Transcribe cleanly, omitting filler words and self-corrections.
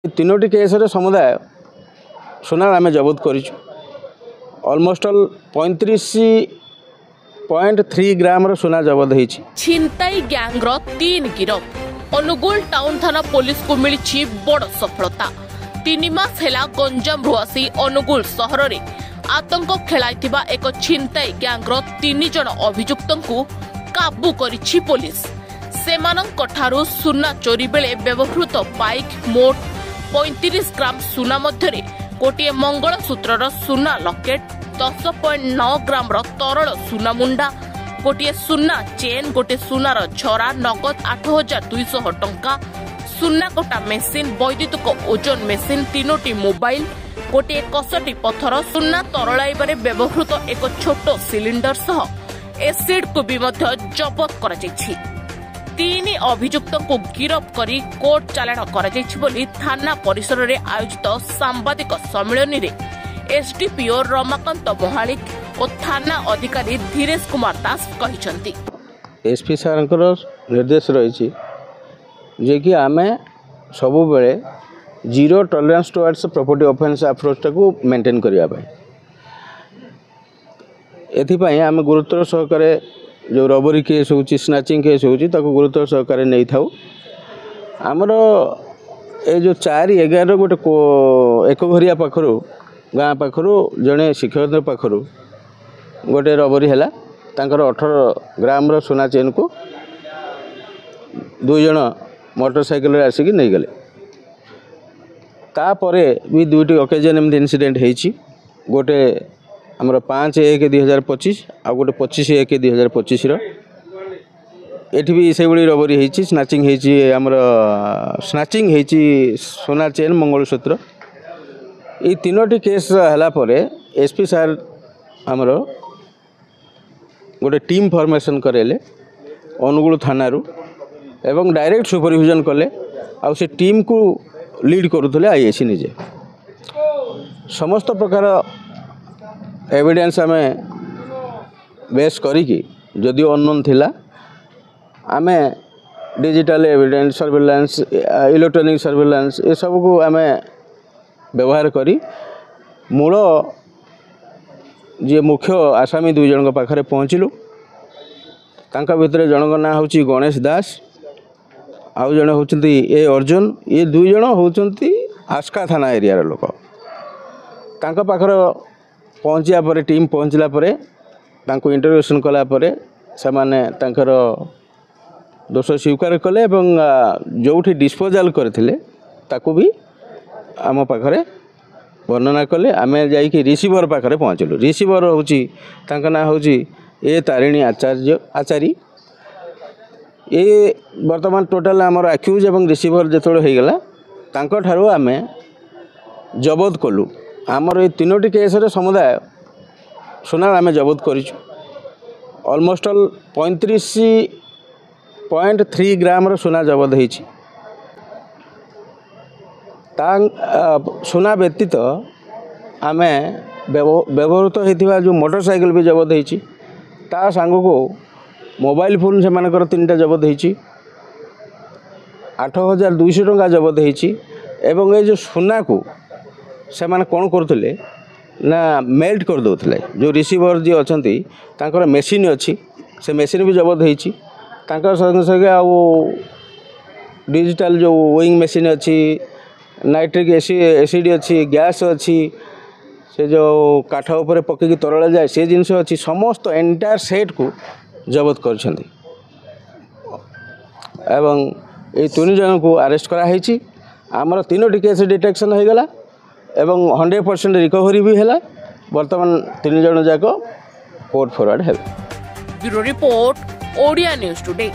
तीनोटी case समुदाय सुना आम जबत कर अलमोस्ट ऑल 35.3 ग्राम सुना जबत हो छिनताई गैंग्र 3 गिरफ अनुगुल टाउन थाना पुलिस को मिली बड़ सफलता 3 मास है गंजाम आसी अनुगुल सहर में आतंक खेलाई एक छिनताई गैंग्र 3 जन अभियुक्त को काबू करिछि पुलिस सेमानंकठारु सुना चोरी बेले व्यवहृत बाइक मोट 35 ग्राम सुना मध्य गोटे मंगलसूत्रर सुना लकेट 10.9 ग्राम तरल सुना मुंडा गोटे सुना चेन गोटे सुनार छरा नगद 8,200 टंका सुना कोटा मेसिन वैद्युतिक ओजन मेसिन 3टी मोबाइल गोटे 61 पत्थर सुना तरलाइबारे व्यवहृत एक छोट सिलिंडर सह एसिड को भी जबत करा 3 अभियुक्त को गिरफ करी कोर्ट चालाण करा थाना परिसर में आयोजित सांबादिक सम्मेलन में एसडीपीओ रमाकांत महालिक और थाना अधिकारी धीरेश कुमार दास कहते एसपी सार निर्देश रही जे कि आम सबु बेले zero tolerance towards property offence approach टाको मेंटेन करने एथिपाई आम गुरुत्व सहकारे जो रबरी केस हो स्नाचिंग केस हो गुरुत्व सहकारे नहीं था आमर ये जो 4-11 गोटे एक घरिया पाखर गाँ पाखर जड़े शिक्षक पाखर गोटे रबरी है 18 ग्राम सोना चेन को 2 जन मोटरसाइकिल आसिक नहीं गले तापर भी 2टी ओकेजन एमती इनसीडेंट होती गोटे आमर 5/1/2025 आ गोटे 25/1/2025 एठी भी से भाई रबरी होती स्नाचिंग होती आमर स्नाचिंग होती सोना चेन मंगलसूत्र ये 3टी केस है एसपी सार आमर गोटे टीम फॉर्मेशन करेले अनुगुल थाना एवं डायरेक्ट सुपरविजन कले आ से टीम को लीड करुले आईएसी निजे समस्त प्रकार एविडेंस आम बेस करी जदियो अननोन थिला आम digital evidence surveillance electronic surveillance ये सब को आम व्यवहार करी मूल जी मुख्य आसामी 2 जन पाखे पहुँचलु तांका भितर जनक ना हूँ गणेश दास आउ जड़े होती ए अर्जुन ये 2 जन होती आस्का थाना एरिया लोक तांका पाखर पहुँचा पर टीम पहुँचला तांको इंटरोगेशन कला से माने तांकर दोष स्वीकार कले जो डिस्पोजाल करथिले ताको भी आम पाखरे वर्णना कले आम जाइए रिसीवर पाखरे पहुँचलु रिसीवर होची तांका ना होची ए तारिणी आचार्य ये वर्तमान टोटाल आमर आक्यूज एवं रिसीवर जो होगला तांको ठारू आम जबत कलु आमर ये 3टी केस समुदाय सुना आम जबत कर अलमोस्ट ऑल 35.3 ग्राम सुना जबत हो सुना व्यतीत आम व्यवहृत होता जो मोटरसाइकिल भी जबत होता सांग को मोबाइल फोन से 3टा जबत हो 8,200 टंका जबत होती ये जो सुना को से माने कौन करुले ना मेल्ट कर दौले जो रिसीवर जी अच्छा मेसीन अच्छी से मेसीन भी जबत होती संगे संगे आ डिजिटल जो वोइंग मेसीन अच्छी नाइट्रिक एसिड अच्छी गैस अच्छी से जो काठ उपर पकईकि तरला जाए से जिनस अच्छी समस्त एंटायर सेट को जबत कर ये 3 जन को अरेस्ट कराई आमर 3टी केस डिटेक्शन हो गला एवं 100% रिकवरी भी है वर्तमान 3 जन जाक कोर्ट फॉरवर्ड है। Bureau report Odia news today.